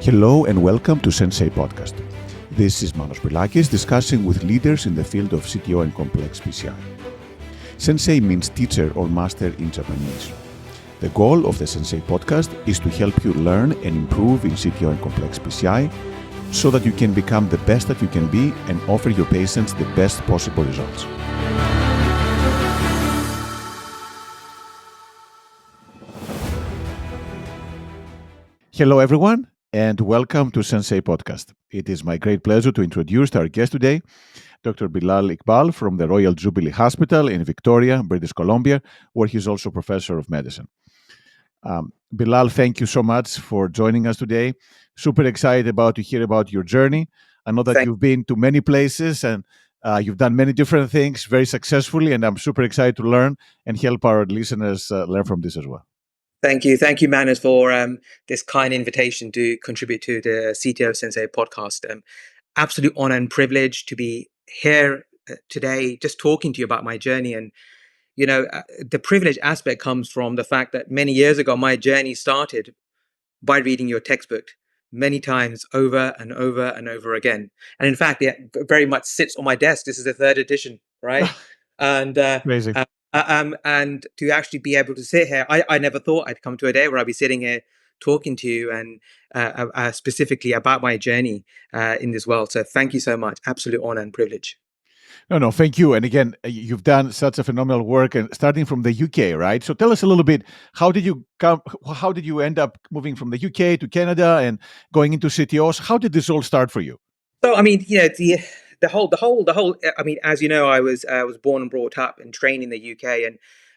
Hello and welcome to Sensei podcast. This is Manos Bilakis discussing with leaders in the field of CTO and complex PCI. Sensei means teacher or master in Japanese. The goal of the Sensei podcast is to help you learn and improve in CTO and complex PCI so that you can become the best that you can be and offer your patients the best possible results. Hello everyone, and welcome to Sensei Podcast. It is my great pleasure to introduce our guest today, Dr. Bilal Iqbal from the Royal Jubilee Hospital in Victoria, British Columbia, where he's also professor of medicine. Bilal, thank you so much for joining us today. Super excited to hear about your journey. I know that you've been to many places and you've done many different things very successfully, and I'm super excited to learn and help our listeners learn from this as well. Thank you, Manos, for this kind invitation to contribute to the CTO Sensei podcast. Absolute honor and privilege to be here today, just talking to you about my journey. And the privilege aspect comes from the fact that many years ago, my journey started by reading your textbook many times over and over and over again. And in fact, it very much sits on my desk. This is the third edition, right? And Amazing. And to actually be able to sit here, I never thought I'd come to a day where I'd be sitting here talking to you and specifically about my journey in this world. So thank you so much. Absolute honor and privilege. No, thank you. And again, you've done such a phenomenal work, and starting from the UK, right? So tell us a little bit, how did you end up moving from the UK to Canada and going into CTOs? How did this all start for you? So, I mean, the whole. I mean, as you know, I was born and brought up and trained in the UK,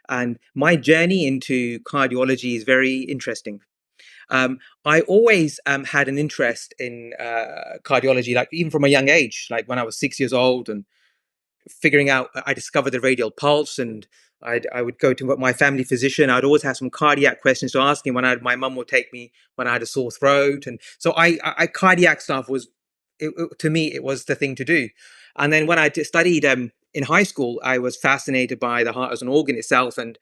and my journey into cardiology is very interesting. I always had an interest in cardiology, like even from a young age, like when I was 6 years old, and figuring out. I discovered the radial pulse, and I would go to my family physician. I'd always have some cardiac questions to ask him. My mum would take me when I had a sore throat, and so I cardiac stuff was. To me, it was the thing to do. And then when I studied in high school, I was fascinated by the heart as an organ itself, and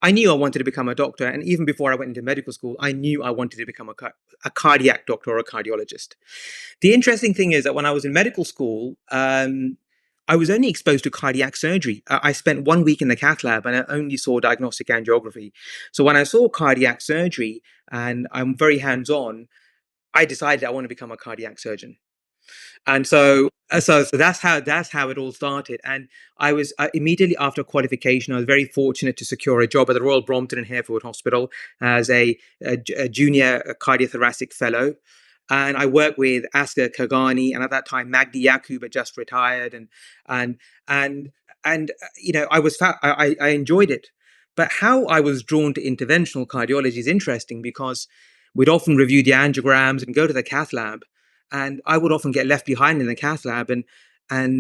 I knew I wanted to become a doctor. And even before I went into medical school, I knew I wanted to become a cardiac doctor or a cardiologist. The interesting thing is that when I was in medical school, I was only exposed to cardiac surgery. I spent 1 week in the cath lab and I only saw diagnostic angiography. So when I saw cardiac surgery, and I'm very hands-on, I decided I want to become a cardiac surgeon. And so that's how it all started. And I was immediately after qualification, I was very fortunate to secure a job at the Royal Brompton and Hereford Hospital as a junior cardiothoracic fellow. And I worked with Asker Kagani, and at that time Magdi Yaqub had just retired, and I enjoyed it. But how I was drawn to interventional cardiology is interesting, because we'd often review the angiograms and go to the cath lab, and I would often get left behind in the cath lab, and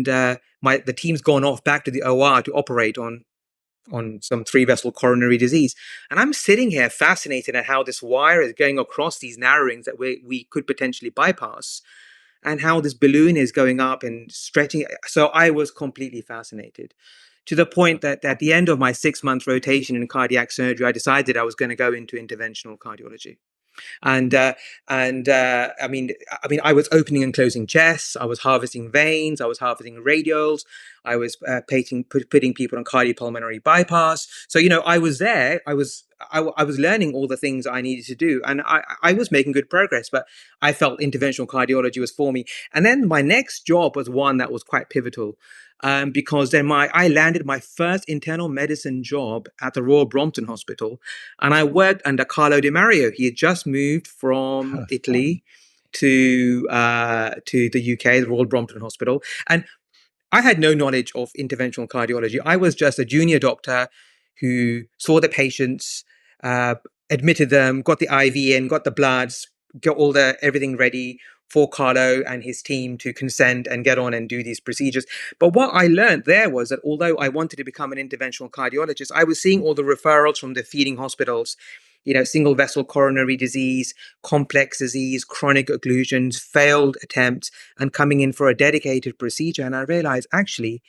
the team's gone off back to the OR to operate on some 3-vessel coronary disease. And I'm sitting here fascinated at how this wire is going across these narrowings that we could potentially bypass, and how this balloon is going up and stretching. So I was completely fascinated, to the point that at the end of my 6-month rotation in cardiac surgery, I decided I was going to go into interventional cardiology. And I mean, I was opening and closing chests. I was harvesting veins. I was harvesting radials. I was putting people on cardiopulmonary bypass. So I was there. I was learning all the things I needed to do, and I was making good progress. But I felt interventional cardiology was for me. And then my next job was one that was quite pivotal. Because then I landed my first internal medicine job at the Royal Brompton Hospital, and I worked under Carlo Di Mario. He had just moved from Italy to the UK, the Royal Brompton Hospital, and I had no knowledge of interventional cardiology. I was just a junior doctor who saw the patients, admitted them, got the IV in, got the bloods, got everything ready for Carlo and his team to consent and get on and do these procedures. But what I learned there was that although I wanted to become an interventional cardiologist, I was seeing all the referrals from the feeding hospitals, single vessel coronary disease, complex disease, chronic occlusions, failed attempts, and coming in for a dedicated procedure. And I realized, actually,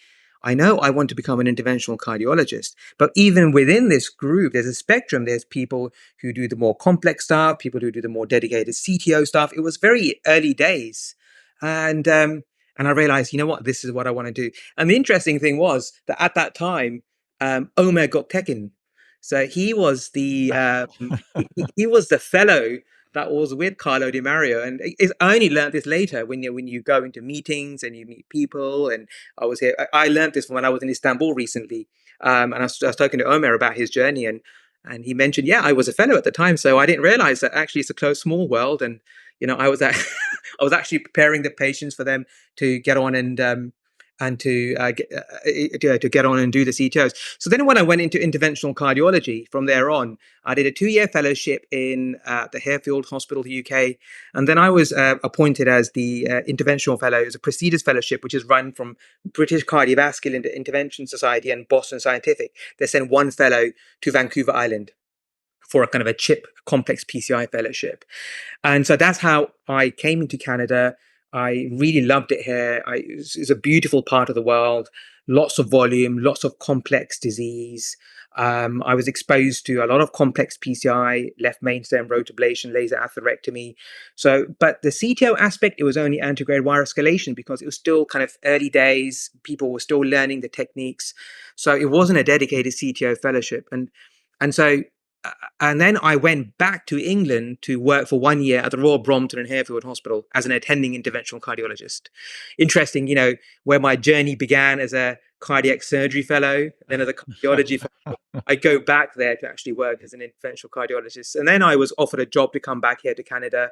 I know I want to become an interventional cardiologist. But even within this group, there's a spectrum. There's people who do the more complex stuff, people who do the more dedicated CTO stuff. It was very early days. And I realized, you know what, this is what I want to do. And the interesting thing was that at that time, Omer got taken. So he was the fellow that was with Carlo Di Mario, and I only learned this later when you go into meetings and you meet people. And I was here. I learned this when I was in Istanbul recently, and I was talking to Omer about his journey, and he mentioned, yeah, I was a fellow at the time, so I didn't realize that actually it's a close, small world, and I was at, I was actually preparing the patients for them to get on and to get on and do the CTOs. So then when I went into interventional cardiology, from there on, I did a 2-year fellowship in the Harefield Hospital, UK. And then I was appointed as the interventional fellow. It was a Prestigious Fellowship, which is run from British Cardiovascular Intervention Society and Boston Scientific. They send one fellow to Vancouver Island for a kind of a CHIP complex PCI fellowship. And so that's how I came into Canada. I really loved it here. It's a beautiful part of the world, lots of volume, lots of complex disease. I was exposed to a lot of complex PCI, left mainstem rotor ablation, laser atherectomy. So, but the CTO aspect, it was only antegrade wire escalation because it was still kind of early days. People were still learning the techniques. So it wasn't a dedicated CTO fellowship. And then I went back to England to work for 1 year at the Royal Brompton and Harefield Hospital as an attending interventional cardiologist. Interesting, where my journey began as a cardiac surgery fellow, then as a cardiology fellow. I go back there to actually work as an interventional cardiologist. And then I was offered a job to come back here to Canada,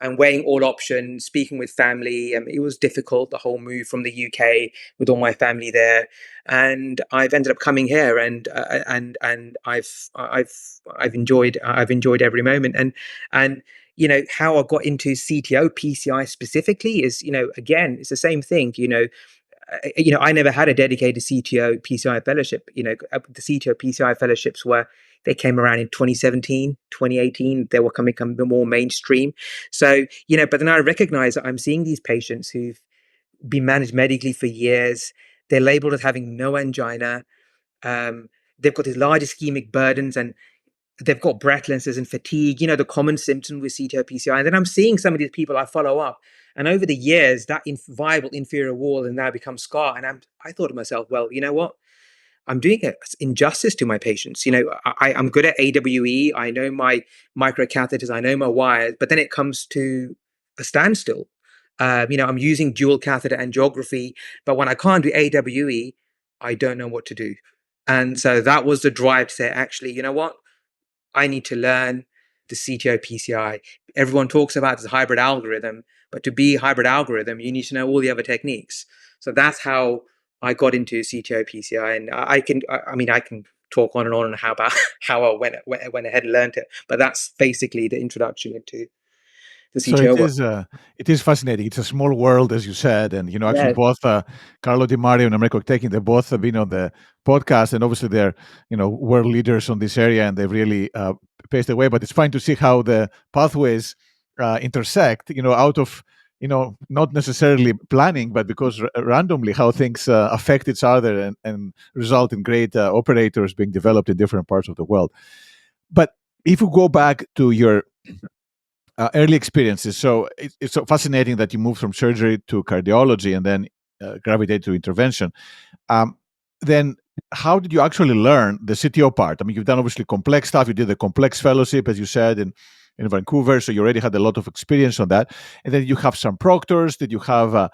and weighing all options, speaking with family. It was difficult, the whole move from the UK with all my family there, and I've ended up coming here, and I've enjoyed every moment. And how I got into CTO PCI specifically is, again, it's the same thing. I never had a dedicated CTO PCI fellowship. The CTO PCI fellowships they came around in 2017, 2018. They were coming more mainstream. So, but then I recognize that I'm seeing these patients who've been managed medically for years. They're labeled as having no angina. They've got these large ischemic burdens, and they've got breathlessness and fatigue, the common symptoms with CTO PCI. And then I'm seeing some of these people I follow up. And over the years, that viable inferior wall has now become scar. And I thought to myself, well, you know what? I'm doing an injustice to my patients. I'm good at AWE. I know my microcatheters. I know my wires. But then it comes to a standstill. I'm using dual catheter angiography. But when I can't do AWE, I don't know what to do. And so that was the drive to say, actually, you know what? I need to learn the CTO PCI. Everyone talks about this hybrid algorithm, but to be a hybrid algorithm, you need to know all the other techniques. So that's how I got into CTO PCI, and I can talk on and how about how I went ahead and learned it. But that's basically the introduction into the So CTO work. it is fascinating. It's a small world, as you said, and actually Yeah. both Carlo Di Mario and Americo Taking, they both have been on the podcast, and obviously they're world leaders on this area, and they've really paved the way. But it's fine to see how the pathways intersect. Out of not necessarily planning, but because randomly how things affect each other and result in great operators being developed in different parts of the world. But if you go back to your early experiences. So it's so fascinating that you moved from surgery to cardiology and then gravitate to intervention. Then how did you actually learn the CTO part? I mean, you've done obviously complex stuff. You did the complex fellowship, as you said, in Vancouver. So you already had a lot of experience on that. And then you have some proctors. Did you have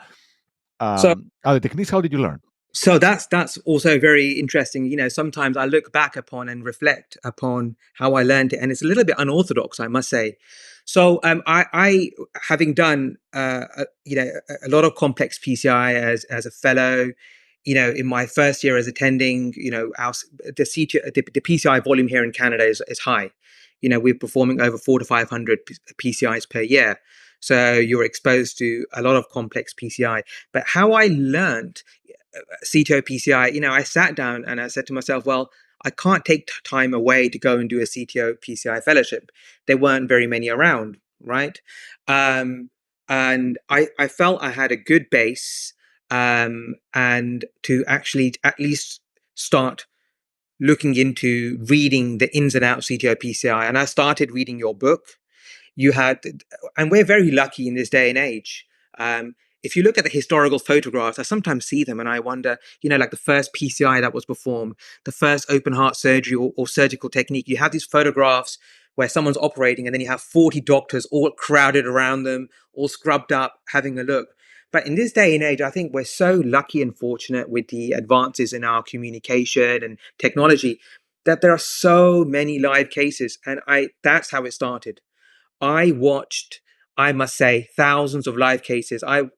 So other techniques? How did you learn? So that's also very interesting. Sometimes I look back upon and reflect upon how I learned it, and it's a little bit unorthodox, I must say. So I having done a lot of complex PCI as a fellow, in my first year as attending, the PCI volume here in Canada is high. We're performing over 400 to 500 PCIs per year. So you're exposed to a lot of complex PCI. But how I learned CTO PCI, I sat down and I said to myself, well, I can't take time away to go and do a CTO PCI fellowship. There weren't very many around, right? And I felt I had a good base. and to actually at least start looking into reading the ins and outs of CTO PCI. And I started reading your book. You had, and we're very lucky in this day and age. If you look at the historical photographs, I sometimes see them and I wonder, like the first PCI that was performed, the first open heart surgery or surgical technique, you have these photographs where someone's operating and then you have 40 doctors all crowded around them, all scrubbed up, having a look. But in this day and age, I think we're so lucky and fortunate with the advances in our communication and technology that there are so many live cases. And that's how it started. I watched, I must say, thousands of live cases. On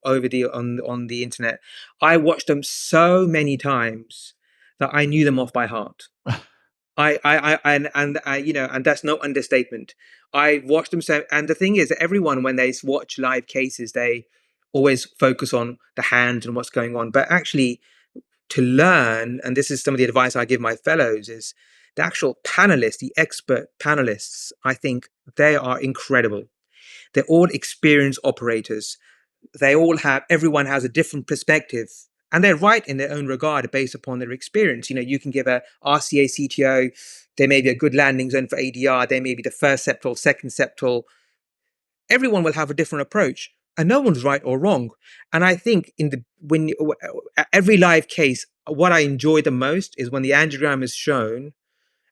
the internet. I watched them so many times that I knew them off by heart. And that's no understatement. I watched them so, and the thing is that everyone, when they watch live cases, they always focus on the hand and what's going on. But actually, to learn, and this is some of the advice I give my fellows, is the actual panelists, the expert panelists. I think they are incredible. They're all experienced operators. Everyone has a different perspective, and they're right in their own regard based upon their experience. You can give a RCA CTO, there may be a good landing zone for ADR, there may be the first septal, second septal. Everyone will have a different approach, and no one's right or wrong. And I think every live case, what I enjoy the most is when the angiogram is shown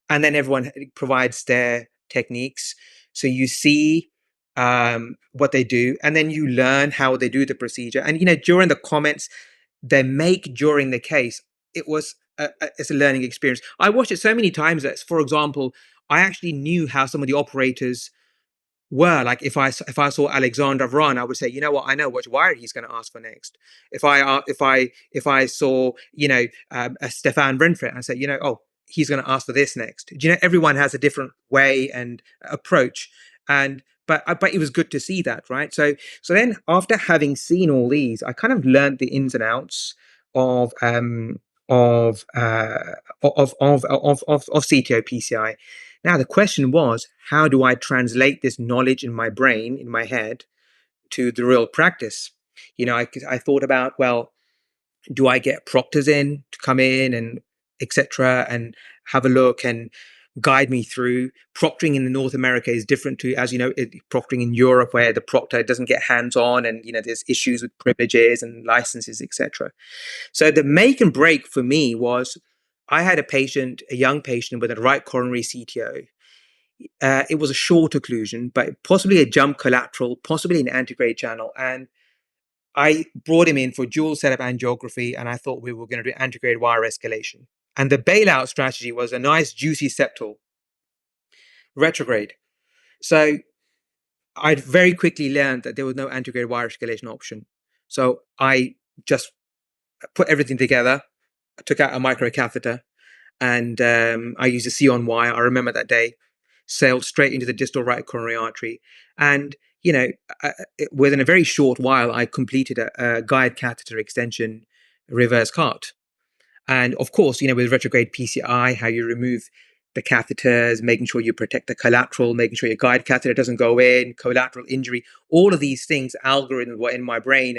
and then everyone provides their techniques. So you see what they do, and then you learn how they do the procedure. And during the comments they make during the case, it's a learning experience. I watched it so many times that, for example, I actually knew how some of the operators were. Like if I saw Alexander Vran, I would say, you know what, I know which wire he's going to ask for next. If I saw a Stefan Brinfret, I said, oh, he's going to ask for this next. Everyone has a different way and approach, and but it was good to see that, right? So then after having seen all these, I kind of learned the ins and outs of CTO PCI. Now, the question was, how do I translate this knowledge in my brain, in my head, to the real practice? I thought about, well, do I get proctors in to come in and etc. and have a look and guide me through? Proctoring in North America is different to, as you know, proctoring in Europe, where the proctor doesn't get hands-on and, there's issues with privileges and licenses, etc. So the make and break for me was, I had a young patient with a right coronary CTO. It was a short occlusion, but possibly a jump collateral, possibly an antegrade channel. And I brought him in for dual setup angiography, and I thought we were going to do antegrade wire escalation. And the bailout strategy was a nice juicy septal retrograde. So I very quickly learned that there was no antegrade wire escalation option. So I just put everything together. I took out a microcatheter, and I used a Sion wire. I remember that day. Sailed straight into the distal right coronary artery. And, within a very short while, I completed a guide catheter extension reverse cart. And of course, with retrograde PCI, how you remove the catheters, making sure you protect the collateral, making sure your guide catheter doesn't go in, collateral injury, all of these things, algorithms were in my brain.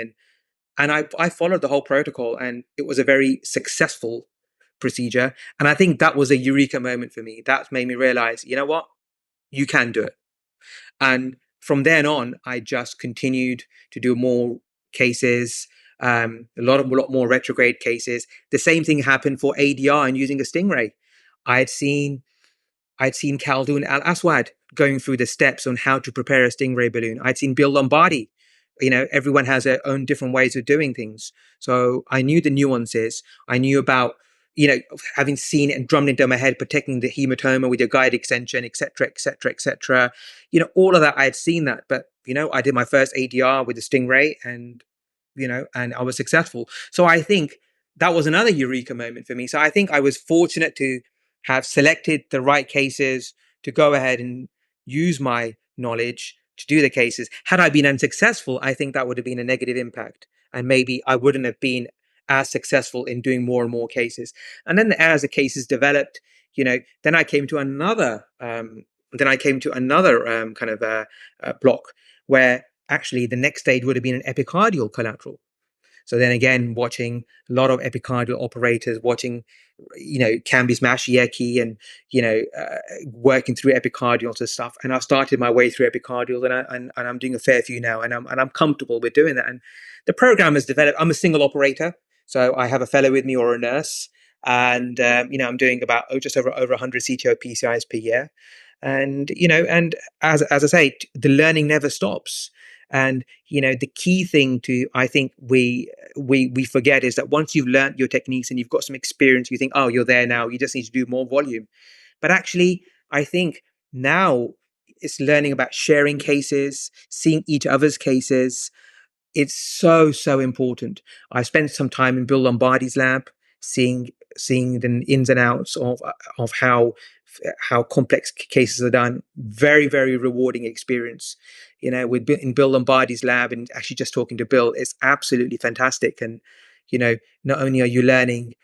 And I followed the whole protocol, and it was a very successful procedure. And I think that was a eureka moment for me. That made me realize, you know what? You can do it. And from then on, I just continued to do more cases, a lot more retrograde cases. The same thing happened for ADR and using a Stingray. I'd seen Khaldoun Al Aswad going through the steps on how to prepare a Stingray balloon. I'd seen Bill Lombardi. Everyone has their own different ways of doing things. So I knew the nuances. I knew about, having seen it and drummed into my head, protecting the hematoma with your guide extension, etc., etc., etc. All of that, I had seen that. But, I did my first ADR with the Stingray, and I was successful. So I think that was another eureka moment for me. So I think I was fortunate to have selected the right cases to go ahead and use my knowledge to do the cases. Had I been unsuccessful, I think that would have been a negative impact. And maybe I wouldn't have been as successful in doing more and more cases. And then as the cases developed, then I came to another kind of block where actually the next stage would have been an epicardial collateral. So then again, watching a lot of epicardial operators, watching, Kambi Mashieki and, working through epicardial and stuff. And I've started my way through epicardial, and I'm doing a fair few now, and I'm comfortable with doing that. And the program has developed. I'm a single operator, so I have a fellow with me or a nurse, and I'm doing about just over 100 CTO PCIs per year, and as I say, the learning never stops. And the key thing to, I think, we forget is that once you've learned your techniques and you've got some experience, you think, oh, you're there now, you just need to do more volume. But actually, I think now it's learning about sharing cases, seeing each other's cases. It's so important. I spent some time in Bill Lombardi's lab, seeing the ins and outs of how complex cases are done. Very rewarding experience. In Bill Lombardi's lab, and actually just talking to Bill, it's absolutely fantastic. And not only are you learning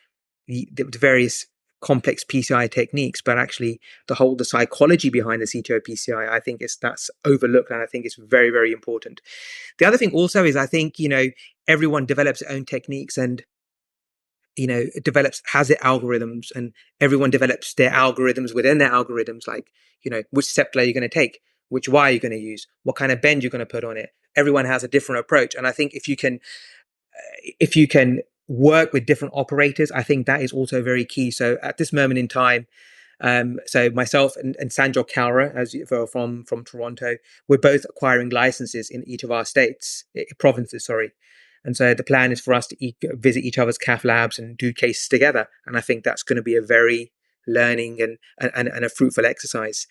the various complex PCI techniques, but actually the psychology behind the CTO PCI, I think that's overlooked, and I think it's very important. The other thing also is, I think, everyone develops their own techniques, and has their algorithms, and everyone develops their algorithms within their algorithms, like, which step are you going to take, which wire you're going to use, what kind of bend you're going to put on it. Everyone has a different approach, and I think if you can work with different operators, I think that is also very key. So at this moment in time, so myself and Sanjog Kaura, from Toronto, we're both acquiring licenses in each of our provinces, sorry. And so the plan is for us to visit each other's cath labs and do cases together. And I think that's going to be a very learning and a fruitful exercise.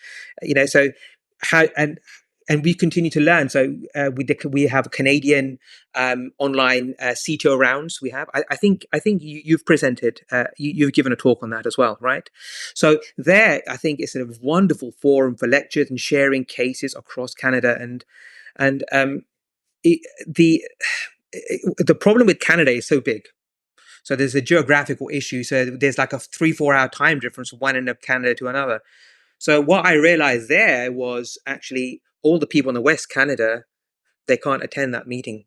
So how and we continue to learn. So we have Canadian online CTO rounds. We have. I think you've presented. You've given a talk on that as well, right? So there, I think it's a wonderful forum for lectures and sharing cases across Canada. And the problem with Canada is so big. So there's a geographical issue. So there's like a 3-4 hour time difference from one end of Canada to another. So what I realized there was actually all the people in the West Canada, they can't attend that meeting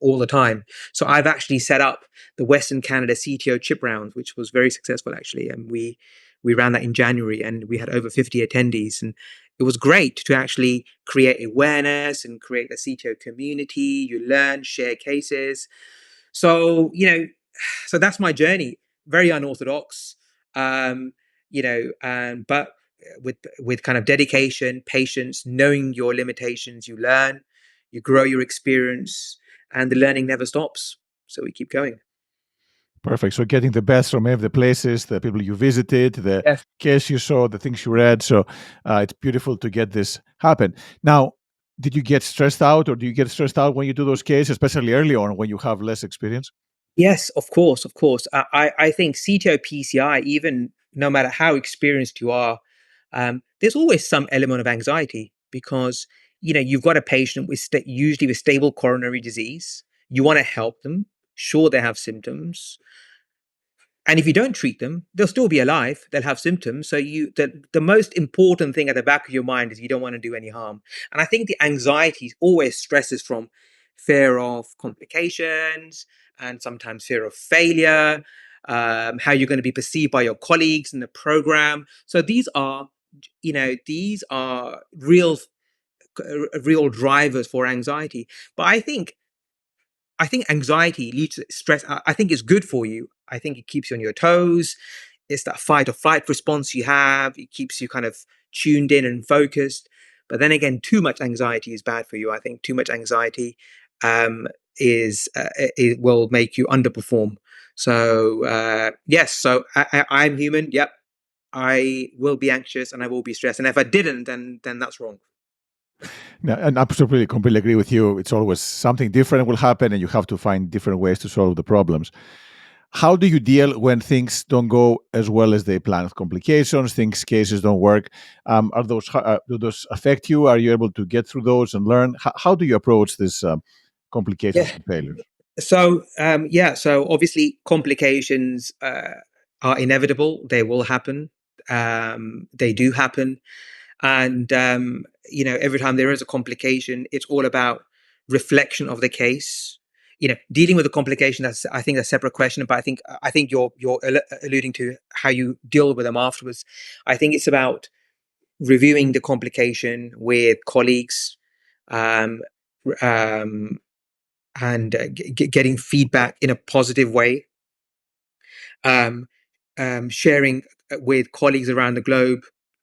all the time. So I've actually set up the Western Canada CTO chip round, which was very successful actually. And we ran that in January, and we had over 50 attendees. And it was great to actually create awareness and create a CTO community. You learn, share cases. So, so that's my journey. Very unorthodox, but with kind of dedication, patience, knowing your limitations, you learn, you grow your experience, and the learning never stops. So we keep going. Perfect. So getting the best from every the places, the people you visited, the Yes. case you saw, the things you read. So it's beautiful to get this happen. Now, did you get stressed out, or do you get stressed out when you do those cases, especially early on when you have less experience? Yes, of course. I think CTO PCI, even no matter how experienced you are, there's always some element of anxiety, because you've got a patient usually with stable coronary disease. You want to help them. Sure, they have symptoms, and if you don't treat them, they'll still be alive. They'll have symptoms. So the most important thing at the back of your mind is you don't want to do any harm. And I think the anxiety always stresses from fear of complications, and sometimes fear of failure, how you're going to be perceived by your colleagues in the program. So these are real drivers for anxiety. But I think anxiety leads to stress. I think it's good for you. I think it keeps you on your toes. It's that fight or flight response you have. It keeps you kind of tuned in and focused. But then again, too much anxiety is bad for you. I think too much anxiety it will make you underperform. So yes, so I'm human. Yep, I will be anxious and I will be stressed. And if I didn't, then that's wrong. No, and I completely agree with you. It's always something different will happen, and you have to find different ways to solve the problems. How do you deal when things don't go as well as they planned? Complications, cases don't work. Do those affect you? Are you able to get through those and learn? How do you approach these complications Yeah. and failures? So so obviously complications are inevitable. They will happen. They do happen. And every time there is a complication, it's all about reflection of the case. dealing with a complication, that's, I think, a separate question. But I think you're alluding to how you deal with them afterwards. I think it's about reviewing the complication with colleagues, um, um, and getting feedback in a positive way, um, sharing with colleagues around the globe.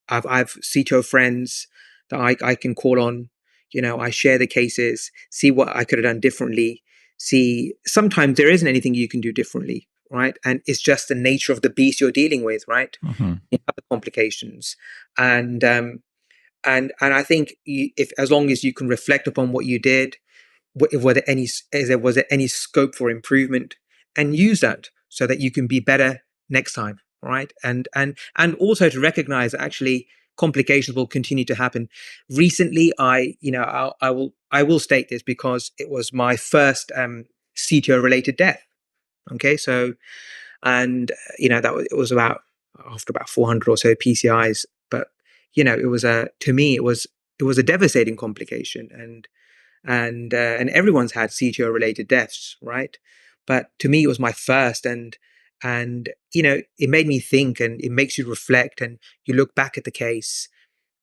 I've CTO friends that I can call on. I share the cases, see what I could have done differently. See, sometimes there isn't anything you can do differently, right? And it's just the nature of the beast you're dealing with, right? Mhm. You have the complications, and I think if as long as you can reflect upon what you did, was there any scope for improvement, and use that so that you can be better next time, right? And also to recognize that actually complications will continue to happen. Recently, I will state this because it was my first CTO related death. Okay, so, and it was about after about 400 or so PCIs, but it was a to me it was a devastating complication, and everyone's had CTO related deaths, right? But to me, it was my first, and it made me think, and it makes you reflect, and you look back at the case,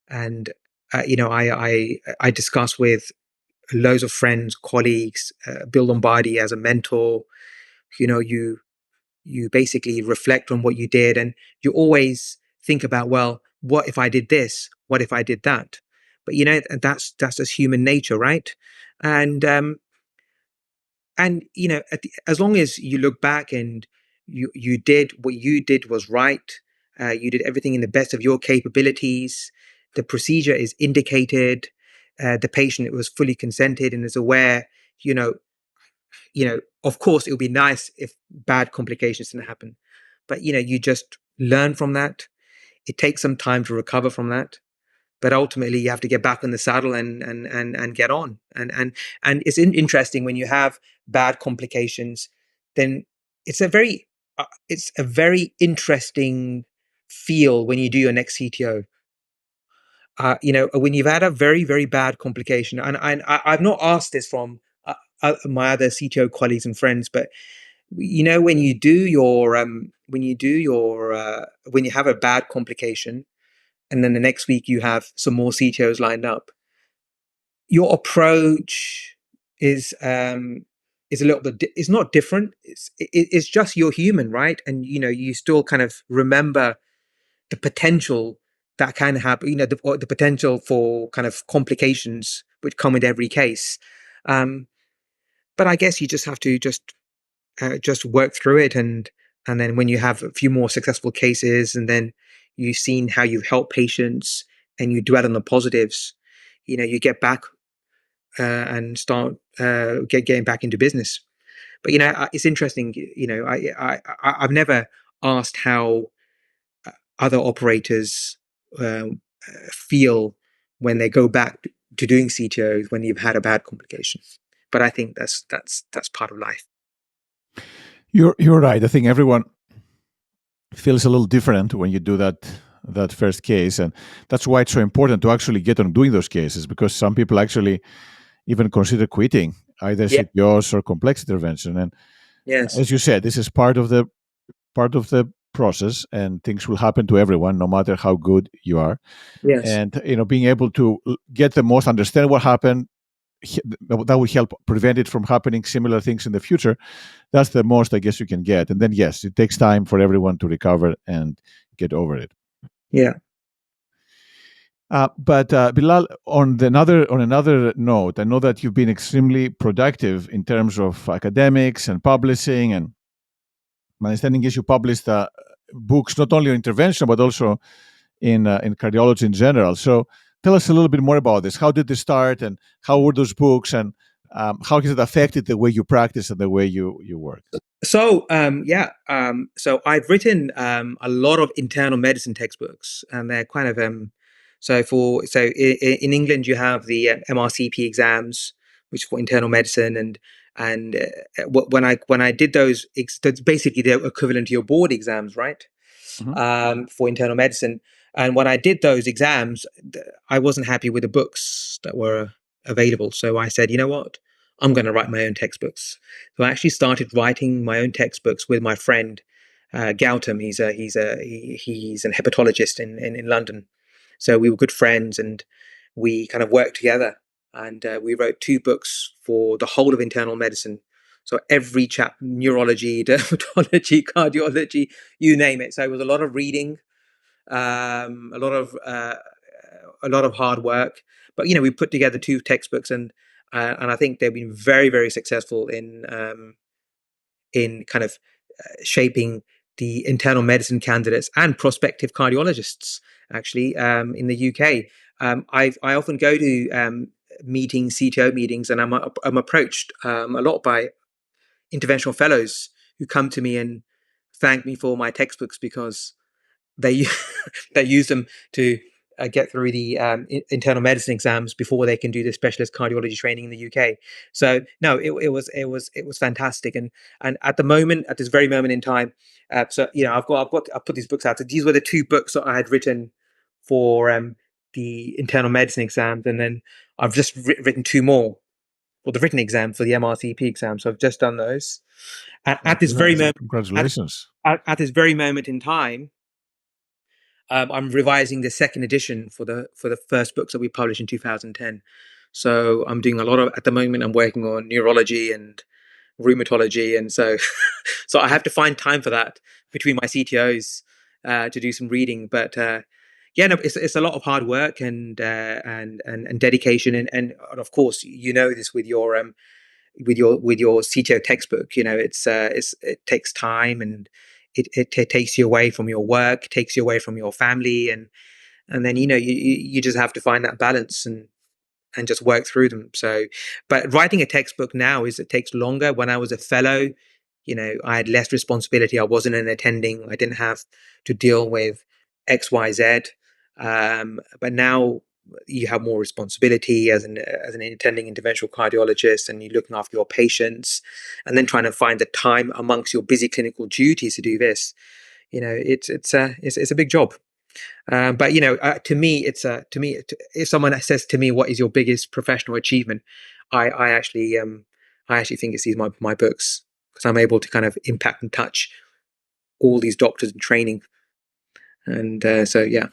and I discuss with loads of friends, colleagues, Bill Lombardi as a mentor. You basically reflect on what you did, and you always think about, well, what if I did this? What if I did that? But that's just human nature, right? And as long as you look back and you did what you did was right, you did everything in the best of your capabilities, the procedure is indicated, the patient was fully consented and is aware. you know of course, it would be nice if bad complications didn't happen, but you just learn from that. It takes some time to recover from that, but ultimately you have to get back in the saddle and get on. And it's interesting when you have bad complications, then it's a very interesting feel when you do your next CTO. When you've had a very, very bad complication, and I've not asked this from my other CTO colleagues and friends, but when you do your when you have a bad complication, and then the next week you have some more CTOs lined up, your approach is a little bit it's not different. It's just you're human, right? And you still kind of remember the potential that can happen, or the potential for kind of complications which come with every case. But I guess you just have to just work through it, and then when you have a few more successful cases, and then you've seen how you've helped patients, and you dwell on the positives, you get back and start getting back into business. But it's interesting. I've never asked how other operators feel when they go back to doing CTOs when you've had a bad complication. But I think that's part of life. You're right. I think everyone feels a little different when you do that first case, and that's why it's so important to actually get on doing those cases, because some people actually even consider quitting either Yeah. CPOs or complex intervention. And Yes. as you said, this is part of the process, and things will happen to everyone, no matter how good you are. Yes. And being able to get the most, understand what happened, that will help prevent it from happening similar things in the future. That's the most, I guess, you can get. And then yes, it takes time for everyone to recover and get over it. Yeah. But Bilal, on another note, I know that you've been extremely productive in terms of academics and publishing. And my understanding is you published books not only on intervention but also in cardiology in general. So tell us a little bit more about this. How did this start, and how were those books, and how has it affected the way you practice and the way you work? So I've written a lot of internal medicine textbooks, and they're kind of in England you have the MRCP exams, which is for internal medicine, and when I did those, that's basically the equivalent to your board exams, right? Mhm. For internal medicine. And when I did those exams, I wasn't happy with the books that were available. So I said, you know what? I'm going to write my own textbooks. So I actually started writing my own textbooks with my friend Gautam. He's an hepatologist in London. So we were good friends, and we kind of worked together. And we wrote 2 books for the whole of internal medicine. So every neurology, dermatology, cardiology, you name it. So it was a lot of reading, um, a lot of uh, a lot of hard work. But we put together 2 textbooks, and I think they've been very, very successful in kind of shaping the internal medicine candidates and prospective cardiologists actually in the UK. I often go to meetings, CTO meetings, and I'm approached a lot by interventional fellows who come to me and thank me for my textbooks because they they use them to get through the internal medicine exams before they can do the specialist cardiology training in the UK. So no, it was fantastic, and at this very moment in time, so I've put these books out. So these were the 2 books that I had written for the internal medicine exams, and then I've just written 2 more for the written exam for the MRCP exam. So I've just done those. At this very Nice. moment, at, Congratulations. at this very moment in time, I'm revising the second edition for the first books that we published in 2010. So I'm doing a lot of at the moment. I'm working on neurology and rheumatology, and so I have to find time for that between my CTOs to do some reading. But yeah, no, it's a lot of hard work and dedication, and of course this with your CTO textbook. It takes time, and it takes you away from your work, takes you away from your family, and then you just have to find that balance and just work through them. So, but writing a textbook now it takes longer. When I was a fellow, I had less responsibility. I wasn't an attending. I didn't have to deal with X, Y, Z. But now you have more responsibility as an attending interventional cardiologist, and you're looking after your patients, and then trying to find the time amongst your busy clinical duties to do this. It's a big job. But to me, if someone says to me, "What is your biggest professional achievement?" I actually I actually think it's my books, because I'm able to kind of impact and touch all these doctors in training, and so yeah,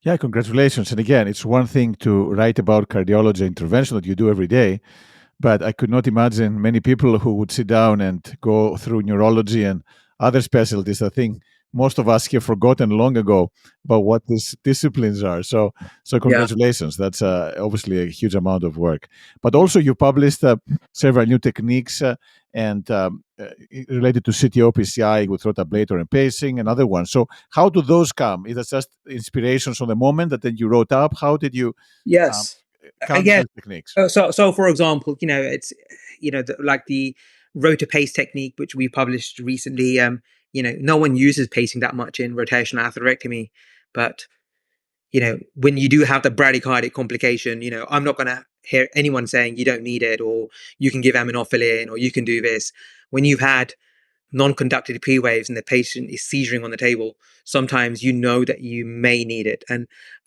Yeah, congratulations. And again, it's one thing to write about cardiology intervention that you do every day, but I could not imagine many people who would sit down and go through neurology and other specialties. I think most of us have forgotten long ago about what these disciplines are. So yeah, congratulations. That's obviously a huge amount of work. But also, you published several new techniques and related to CTO, PCI with rotablator and pacing and other ones. So how do those come? Is that just inspirations from the moment that then you wrote up? How did you um, yes, come to yeah. these techniques? So for example, it's like the rotor pace technique, which we published recently. No one uses pacing that much in rotational atherectomy, but when you do have the bradycardic complication, I'm not going to hear anyone saying you don't need it, or you can give aminophylline, or you can do this. When you've had non-conducted P waves and the patient is seizuring on the table, sometimes that you may need it.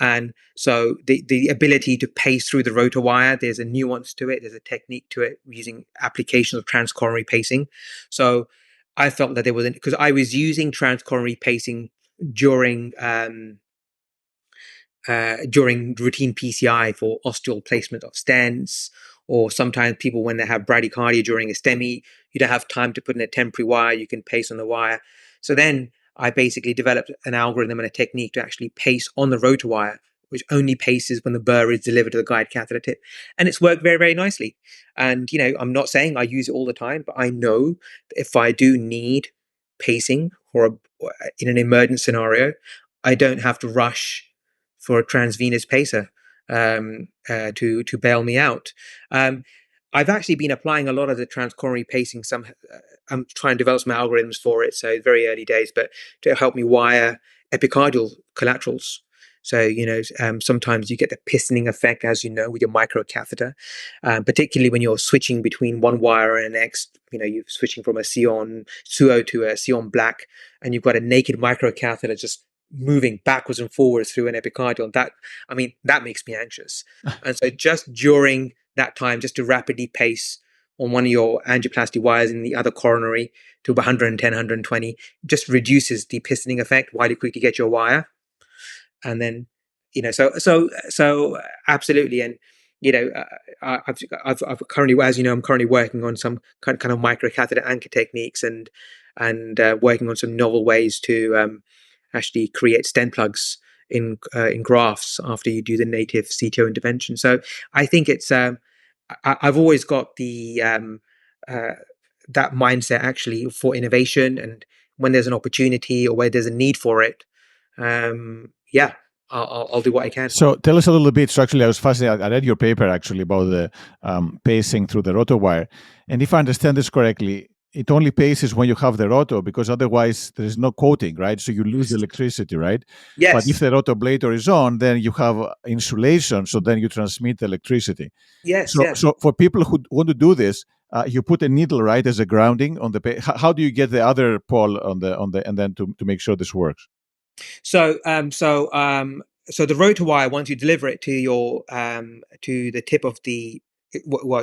And so the ability to pace through the rotor wire, there's a nuance to it, there's a technique to it using applications of transcoronary pacing. So I felt that there was, because I was using transcoronary pacing during during routine PCI for osteal placement of stents, or sometimes people, when they have bradycardia during a STEMI, you don't have time to put in a temporary wire, you can pace on the wire. So then I basically developed an algorithm and a technique to actually pace on the rotor wire, which only paces when the burr is delivered to the guide catheter tip. And it's worked very, very nicely. And, I'm not saying I use it all the time, but I know that if I do need pacing or in an emergent scenario, I don't have to rush for a transvenous pacer to bail me out. Um, I've actually been applying a lot of the transcoronary pacing. I'm trying to develop some algorithms for it, so it's very early days, but to help me wire epicardial collaterals. So sometimes you get the pistoning effect, as with your microcatheter, particularly when you're switching between one wire and the next. You're switching from a Sion Suo to a Sion Black, and you've got a naked microcatheter just moving backwards and forwards through an epicardial. That makes me anxious. And so just during that time, just to rapidly pace on one of your angioplasty wires in the other coronary to 110, 120, just reduces the pistoning effect while you quickly get your wire. And then, so absolutely. And, I've currently, as you know, I'm currently working on some kind of microcatheter anchor techniques and working on some novel ways to actually create stent plugs in grafts after you do the native CTO intervention. So I think I've always got the uh, that mindset actually for innovation, and when there's an opportunity or where there's a need for it, yeah, I'll do what I can. So tell us a little bit. So actually, I was fascinated. I read your paper actually about the pacing through the roto wire, and if I understand this correctly, it only paces when you have the roto because otherwise there is no coating, right? So you lose the electricity, right? But if Yes, the rotablator is on, then you have insulation, so then you transmit the electricity. yes, So, yeah. so for people who want to do this, you put a needle right as a grounding on the. How do you get the other pole on the and then to make sure this works? So the rotor wire, once you deliver it to to the tip of the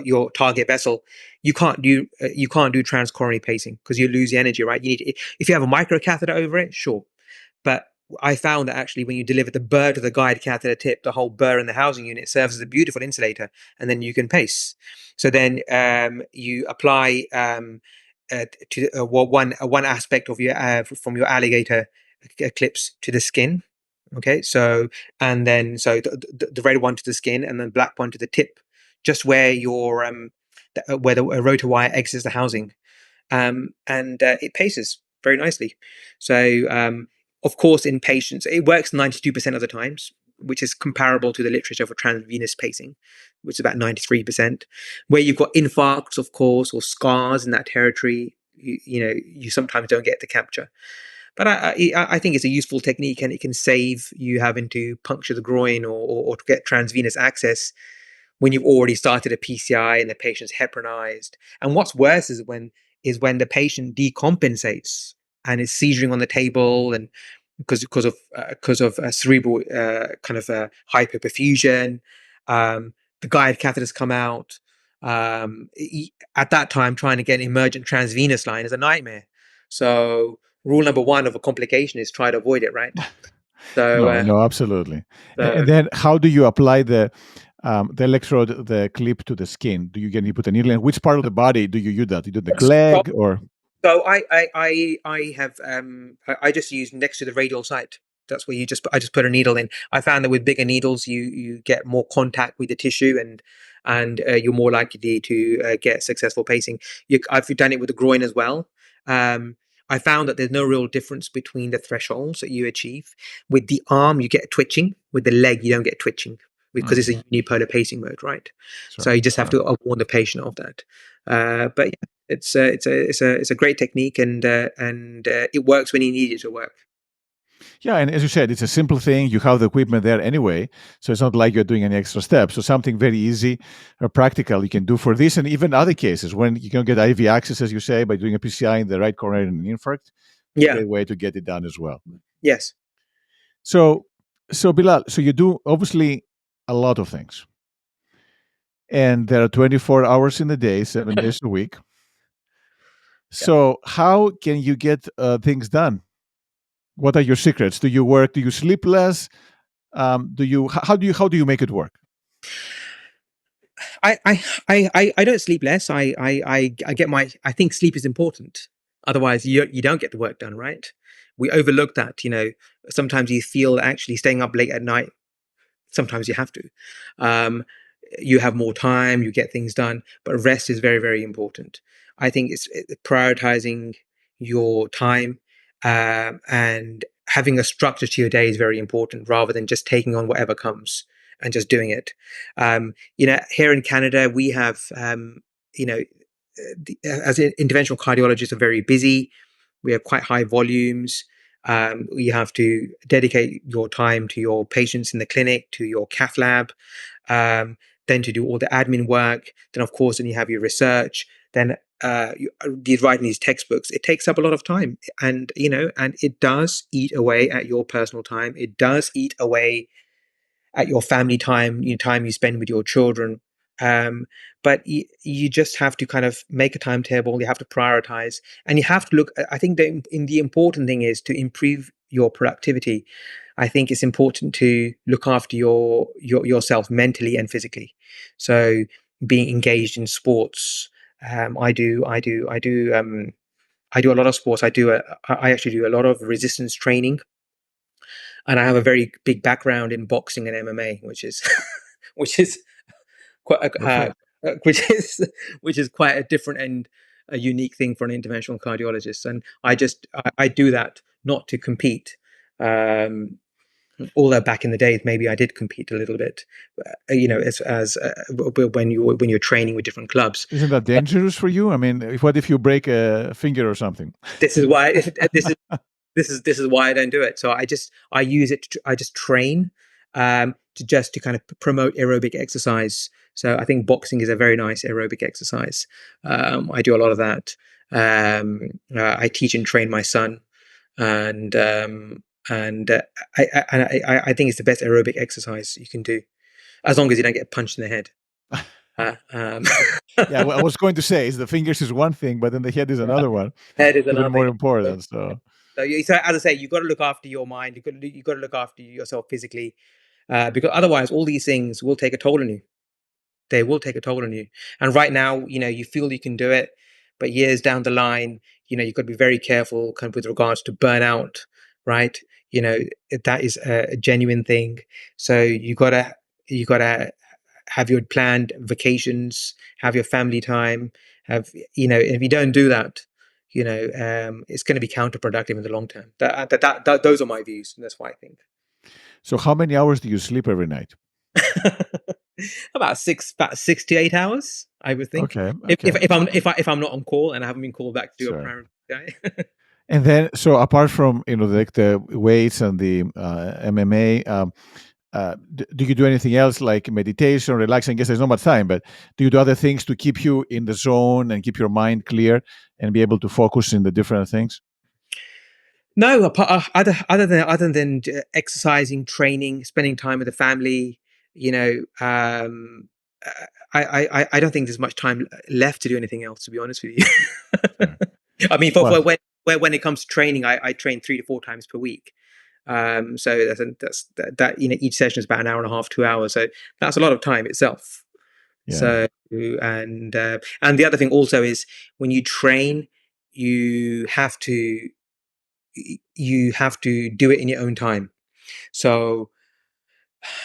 your target vessel, you can't do transcoronary pacing because you lose the energy, right? You need if you have a microcatheter over it, sure, but I found that actually when you deliver the burr to the guide catheter tip, the whole burr in the housing unit serves as a beautiful insulator, and then you can pace. So then you apply to one aspect of your from your alligator clips to the skin. Okay, so and then the red one to the skin, and then black one to the tip, just where your where the rotor wire exits the housing, and it paces very nicely. So, of course, in patients, it works 92% of the times, which is comparable to the literature for transvenous pacing, which is about 93%. Where you've got infarcts, of course, or scars in that territory, you sometimes don't get the capture. But I think it's a useful technique, and it can save you having to puncture the groin or to get transvenous access when you've already started a PCI and the patient's heparinized. And what's worse is when the patient decompensates and is seizuring on the table, and because of cerebral kind of hyperperfusion, the guide catheters come out. At that time, trying to get an emergent transvenous line is a nightmare. So rule number one of a complication is try to avoid it, right? So, No, no, absolutely. And so then how do you apply the electrode, the clip to the skin? Do you get you put a needle in? Which part of the body do you use that? You do the so, leg or? So I have I just use next to the radial site. That's where I just put a needle in. I found that with bigger needles, you get more contact with the tissue, and you're more likely to get successful pacing. I've done it with the groin as well. I found that there's no real difference between the thresholds that you achieve. With the arm, you get twitching. With the leg, you don't get twitching because it's a unipolar pacing mode, right? So Sure, you just have sure. to warn the patient of that. But it's a great technique, and it works when you need it to work. Yeah, and as you said, it's a simple thing. You have the equipment there anyway, so it's not like you're doing any extra steps. So something very easy or practical you can do for this, and even other cases when you can get IV access, as you say, by doing a PCI in the right coronary and an infarct. Yeah. Great way to get it done as well. Yes. So, so Bilal, so you do obviously a lot of things, and there are 24 hours in a day, 7 days a week. Yeah. So, how can you get things done? What are your secrets? Do you work? Do you sleep less? Do you? How do you make it work? I don't sleep less. I get my. I think sleep is important. Otherwise, you don't get the work done, right? We overlook that. Sometimes you feel actually staying up late at night. Sometimes you have to. Um, you have more time, you get things done, but rest is very, very important. I think it's prioritizing your time, and having a structure to your day is very important rather than just taking on whatever comes and just doing it. Here in Canada, we have, as interventional cardiologists, are very busy. We have quite high volumes. You have to dedicate your time to your patients in the clinic, to your cath lab, then to do all the admin work. Then, of course, then you have your research. Then you're writing these textbooks. It takes up a lot of time, and it does eat away at your personal time. It does eat away at your family time, time you spend with your children. But you just have to kind of make a timetable. You have to prioritize, and you have to look. I think the important thing is to improve your productivity. I think it's important to look after yourself mentally and physically. So being engaged in sports. I do a lot of sports. I actually do a lot of resistance training, and I have a very big background in boxing and MMA, which is which is quite Perfect. which is which is quite a different and a unique thing for an interventional cardiologist. And I do that not to compete. Um, Although back in the days, maybe I did compete a little bit, as when you're training with different clubs. Isn't that dangerous for you? I mean, what if you break a finger or something? This is why this is why I don't do it. So I use it. I just train to kind of promote aerobic exercise. So I think boxing is a very nice aerobic exercise. I do a lot of that. I teach and train my son, and I think it's the best aerobic exercise you can do, as long as you don't get punched in the head. Uh, um, Yeah, well, I was going to say is the fingers is one thing, but then the head is yeah, another one, head is even another more thing. important. So So as I say, you've got to look after your mind. You've got to look after yourself physically, because otherwise, all these things will take a toll on you. They will take a toll on you. And right now, you feel you can do it, but years down the line, you've got to be very careful, kind of with regards to burnout, right? You know, that is a genuine thing. So you gotta have your planned vacations, have your family time, if you don't do that, it's going to be counterproductive in the long term. Those are my views, and that's why I think. so how many hours do you sleep every night? About 6 to 8 hours, I would think. Okay, If if, okay, if I'm not on call and I haven't been called back to do a sure. primary guy. And then, so apart from the weights and the MMA, do you do anything else like meditation, relaxing? I guess there's not much time, but do you do other things to keep you in the zone and keep your mind clear and be able to focus in the different things? No, other than exercising, training, spending time with the family, you know, I don't think there's much time left to do anything else. To be honest with you, Sure. I mean, Well, when it comes to training, I train 3 to 4 times per week. So each session is about an hour and a half, 2 hours. So that's a lot of time itself. yeah, So and the other thing also is when you train, you have to you have to do it in your own time. So,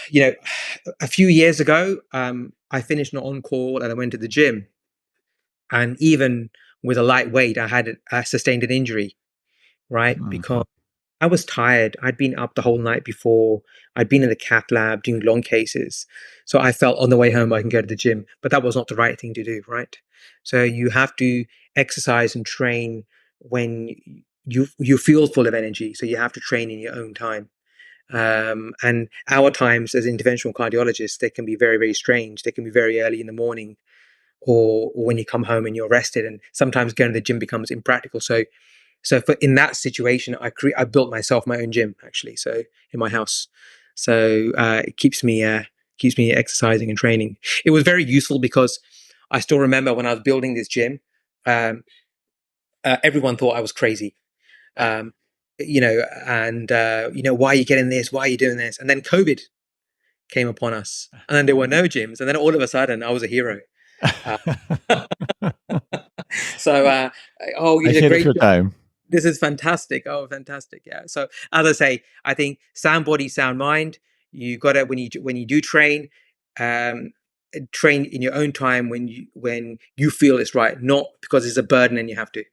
you know, a few years ago, I finished an on call and I went to the gym. And even with a light weight, I sustained an injury, right? mhm, Because I was tired. I'd been up the whole night before. I'd been in the cath lab doing long cases. So I felt on the way home I can go to the gym, but that was not the right thing to do, right? So you have to exercise and train when you feel full of energy. So you have to train in your own time. And our times as interventional cardiologists, they can be very, very strange. They can be very early in the morning, or when you come home and you're rested. And sometimes going to the gym becomes impractical. So in that situation, I built myself my own gym actually. So in my house, so it keeps me exercising and training. It was very useful because I still remember when I was building this gym, um, everyone thought I was crazy. Um, why are you getting this? Why are you doing this? And then COVID came upon us, and then there were no gyms, and then all of a sudden I was a hero. Uh, so, oh, you did a ahead of great your job. time. This is fantastic. Oh, fantastic. Yeah. So as I say, I think sound body, sound mind. You got to when you do train, um, train in your own time when you feel it's right, not because it's a burden and you have to.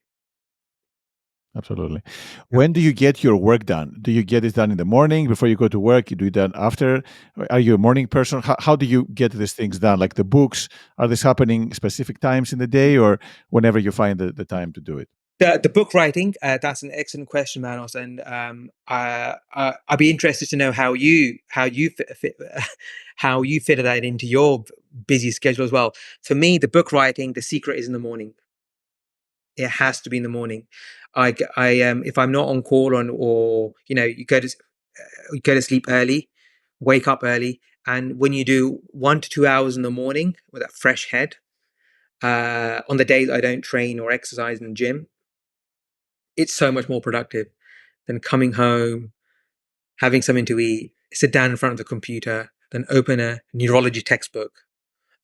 Absolutely. Yeah. When do you get your work done? Do you get it done in the morning before you go to work? You do it done after? Are you a morning person? How do you get these things done? Like the books, are this happening specific times in the day or whenever you find the time to do it? The book writing, that's an excellent question, Manos, and I'd be interested to know how you fit how you fit that into your busy schedule as well. For me, the book writing, the secret is in the morning. It has to be in the morning. If I'm not on call on or you go to sleep early, wake up early, And when you do 1 to 2 hours in the morning with a fresh head, on the days I don't train or exercise in the gym, it's so much more productive than coming home, having something to eat, sit down in front of the computer, then open a neurology textbook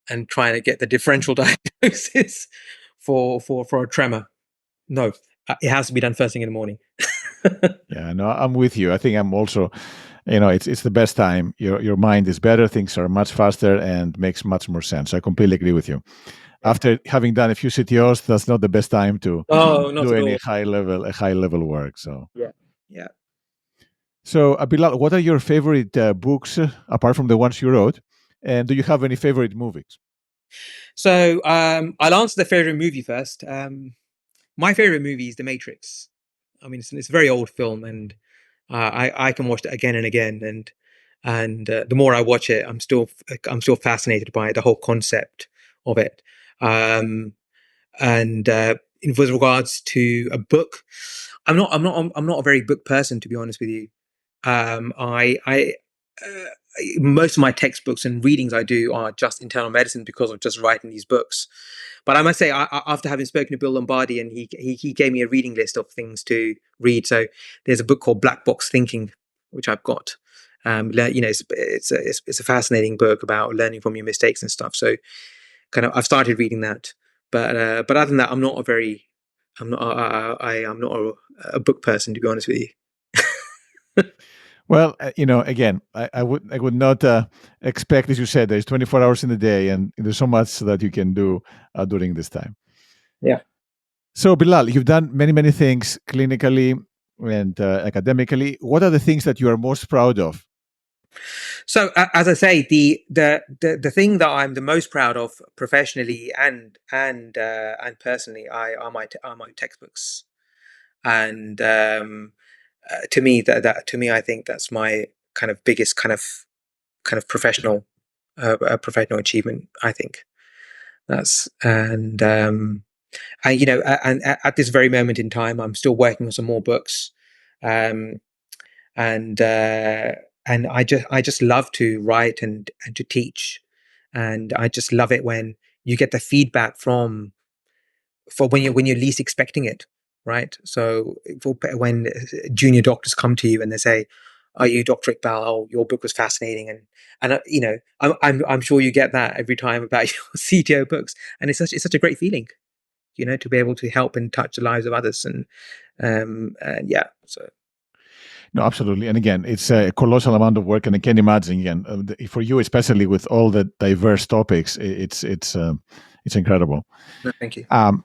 and trying to get the differential diagnosis for a tremor. No, it has to be done first thing in the morning. Yeah, no, I'm with you. I think I'm also, it's the best time. Your mind is better, things are much faster, and makes much more sense. I completely agree with you. Yeah. After having done a few CTOs, that's not the best time to Oh, not do at any all. high level work. So, Yeah. Yeah. Bilal, what are your favorite books apart from the ones you wrote? And do you have any favorite movies? So I'll answer the favorite movie first. My favorite movie is The Matrix. I mean, it's a very old film, and I can watch it again and again, and the more I watch it, I'm still fascinated by the whole concept of it. Um, and with regards to a book, I'm not a very book person, to be honest with you. I uh, most of my textbooks and readings I do are just internal medicine because of just writing these books. But I must say, after having spoken to Bill Lombardi, and he gave me a reading list of things to read. So there's a book called Black Box Thinking, which I've got. It's a fascinating book about learning from your mistakes and stuff. So kind of I've started reading that. But other than that, I'm not a book person, to be honest with you. Well, again, I would not expect, as you said, there's 24 hours in the day, and there's so much that you can do during this time. Yeah. So, Bilal, you've done many, many things clinically and academically. What are the things that you are most proud of? So as I say, the thing that I'm the most proud of professionally and personally, are my textbooks. And to me, that to me, I think that's my kind of biggest kind of professional achievement. I think that's and at this very moment in time, I'm still working on some more books. Um, and I just love to write and to teach, and I just love it when you get the feedback from for when you're least expecting it, right? So when junior doctors come to you and they say, "Are you Dr. Iqbal? Oh, your book was fascinating," and I'm sure you get that every time about your CTO books, and it's such a great feeling, to be able to help and touch the lives of others, and yeah, so. No, absolutely. And again, it's a colossal amount of work, and I can imagine again for you, especially with all the diverse topics, it's incredible. No, thank you. Um,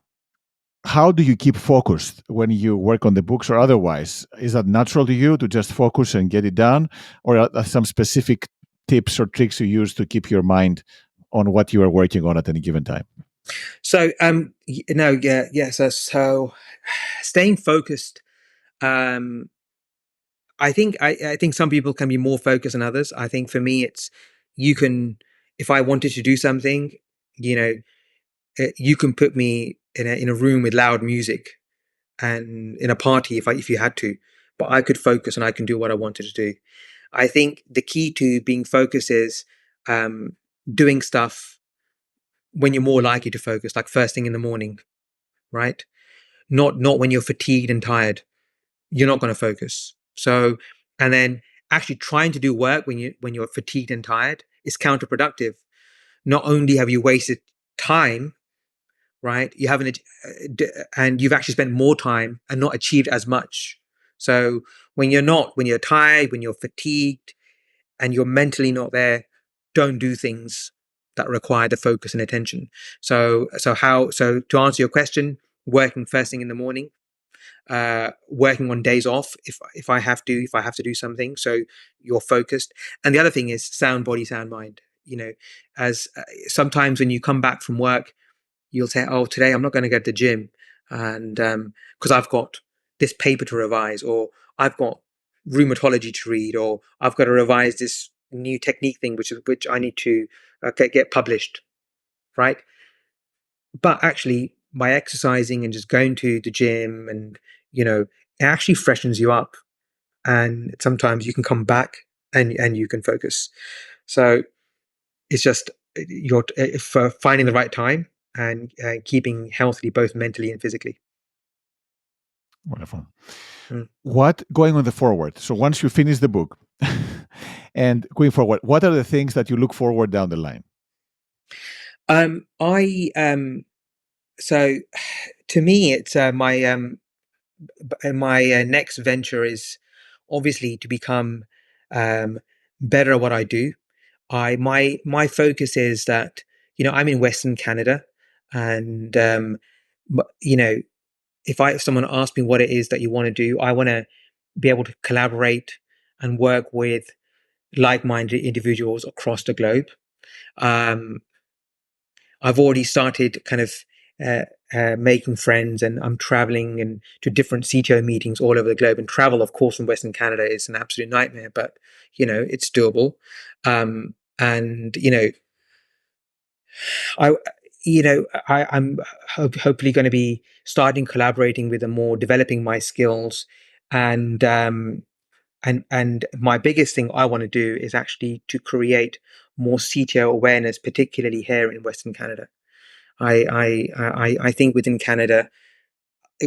how do you keep focused when you work on the books or otherwise? Is that natural to you to just focus and get it done, or are there some specific tips or tricks you use to keep your mind on what you are working on at any given time? So, no, yeah, yeah. So staying focused. Um, I think some people can be more focused than others. I think for me, it's you can. If I wanted to do something, you know, you can put me in a room with loud music and in a party if you had to, but I could focus and I can do what I wanted to do. I think the key to being focused is um, doing stuff when you're more likely to focus, like first thing in the morning, right? Not when you're fatigued and tired. You're not going to focus. So, and then actually trying to do work when you're fatigued and tired is counterproductive. Not only have you wasted time, right? You haven't, and you've actually spent more time and not achieved as much. So when you're tired, when you're fatigued, and you're mentally not there, don't do things that require the focus and attention. So to answer your question, working first thing in the morning, working on days off if I have to do something, so you're focused. And the other thing is sound body, sound mind. As sometimes when you come back from work, you'll say, "Oh, today I'm not going to go to the gym, and because I've got this paper to revise, or I've got rheumatology to read, or I've got to revise this new technique thing, which I need to get published." Right? But actually, by exercising and just going to the gym, and it actually freshens you up, and sometimes you can come back and you can focus. So it's just you're for finding the right time and keeping healthy both mentally and physically. Wonderful. Mm. What going on the forward? So once you finish the book and going forward, what are the things that you look forward down the line? I so to me, it's my next venture is obviously to become um, better at what I do. My focus is that I'm in Western Canada, and if someone asks me what it is that you want to do, I want to be able to collaborate and work with like-minded individuals across the globe. Um, I've already started kind of uh, making friends, and I'm traveling and to different CTO meetings all over the globe. And travel, of course, from Western Canada is an absolute nightmare, but it's doable. And I, I'm hopefully going to be starting collaborating with them more, developing my skills, and my biggest thing I want to do is actually to create more CTO awareness, particularly here in Western Canada. I think within Canada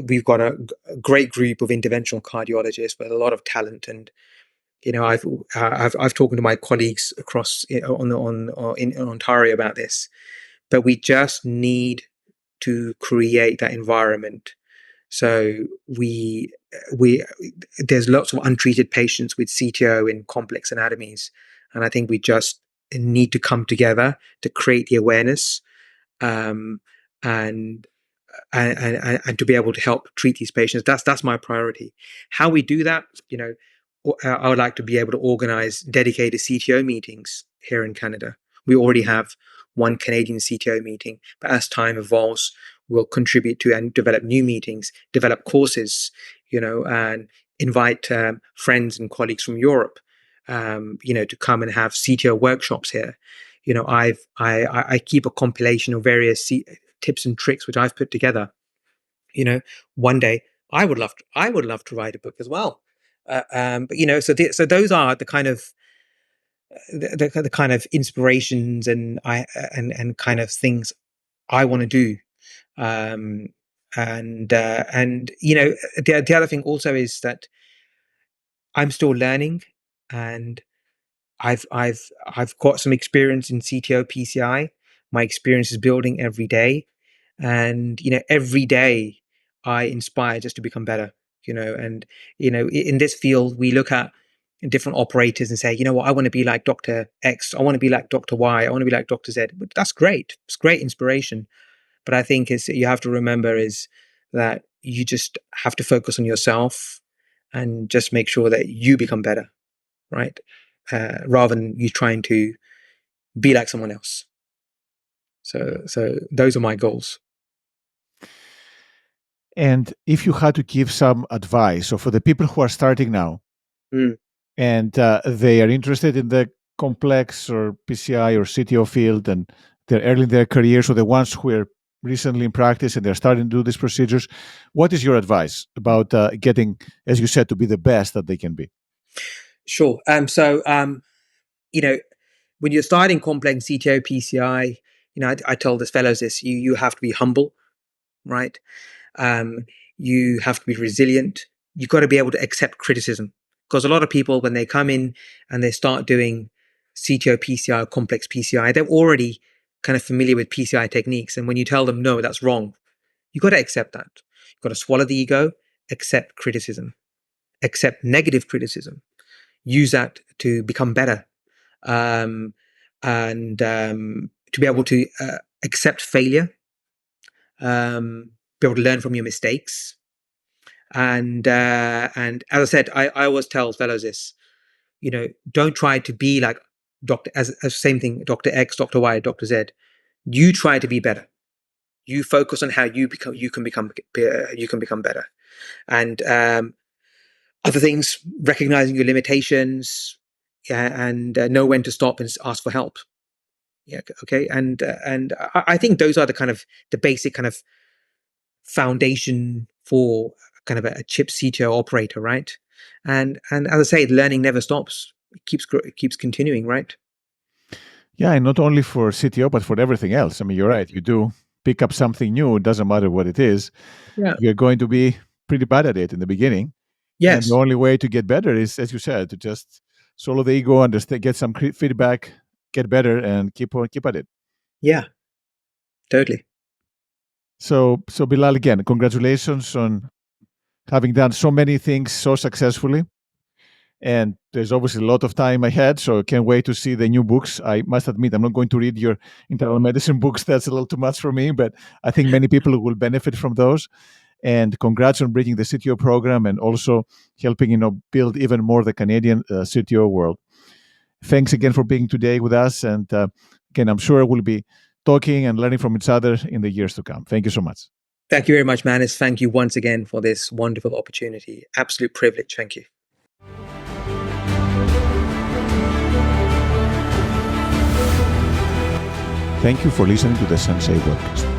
we've got a great group of interventional cardiologists with a lot of talent, and I've talked to my colleagues across in Ontario about this, but we just need to create that environment. So we there's lots of untreated patients with CTO in complex anatomies, and I think we just need to come together to create the awareness, um, and and to be able to help treat these patients. That's my priority. How we do that, I would like to be able to organize dedicated CTO meetings here in Canada. We already have one Canadian CTO meeting, but as time evolves, we'll contribute to and develop new meetings, develop courses, and invite friends and colleagues from Europe, to come and have CTO workshops here. I keep a compilation of various tips and tricks which I've put together. One day I would love to write a book as well. But so those are the kind of the kind of inspirations and kind of things I want to do. Um, and the other thing also is that I'm still learning, and I've got some experience in CTO PCI. My experience is building every day, and every day I inspire just to become better. And in this field we look at different operators and say, you know what, I want to be like Dr. X, I want to be like Dr. Y, I want to be like Dr. Z. But that's great. It's great inspiration. But I think is you have to remember is that you just have to focus on yourself and just make sure that you become better, right? Rather than you trying to be like someone else. So those are my goals. And if you had to give some advice, so for the people who are starting now Mm. and they are interested in the complex or PCI or CTO field and they're early in their careers, or the ones who are recently in practice and they're starting to do these procedures, what is your advice about getting, as you said, to be the best that they can be? Sure. You know, when you're starting complex CTO PCI, I told this fellows this, you have to be humble, right? Um, you have to be resilient. You've got to be able to accept criticism, because a lot of people, when they come in and they start doing CTO PCI or complex PCI, they're already kind of familiar with PCI techniques. And when you tell them, no, that's wrong, you've got to accept that. You've got to swallow the ego, accept criticism, accept negative criticism, use that to become better, um, and to be able to accept failure, be able to learn from your mistakes. And as I said, I always tell fellows this, don't try to be like as same thing, Dr. X, Dr. Y, Dr. Z. You try to be better. You focus on how you can become better. And other things, recognizing your limitations, yeah, and know when to stop and ask for help. Yeah, okay. And I think those are the kind of the basic kind of foundation for kind of a chip CTO operator, right? And as I say, learning never stops. It keeps continuing, right? Yeah, and not only for CTO, but for everything else. I mean, you're right. You do pick up something new. It doesn't matter what it is. Yeah. You're going to be pretty bad at it in the beginning. And the Yes. only way to get better is, as you said, to just swallow the ego, understand, get some feedback, get better, and keep at it. Yeah. Totally. So Bilal, again, congratulations on having done so many things so successfully. And there's obviously a lot of time ahead, so I can't wait to see the new books. I must admit, I'm not going to read your internal medicine books. That's a little too much for me, but I think many people will benefit from those. And congrats on bringing the CTO program and also helping build even more the Canadian CTO world. Thanks again for being today with us. And again, I'm sure we'll be talking and learning from each other in the years to come. Thank you so much. Thank you very much, Manis. Thank you once again for this wonderful opportunity. Absolute privilege. Thank you. Thank you for listening to the Sensei podcast.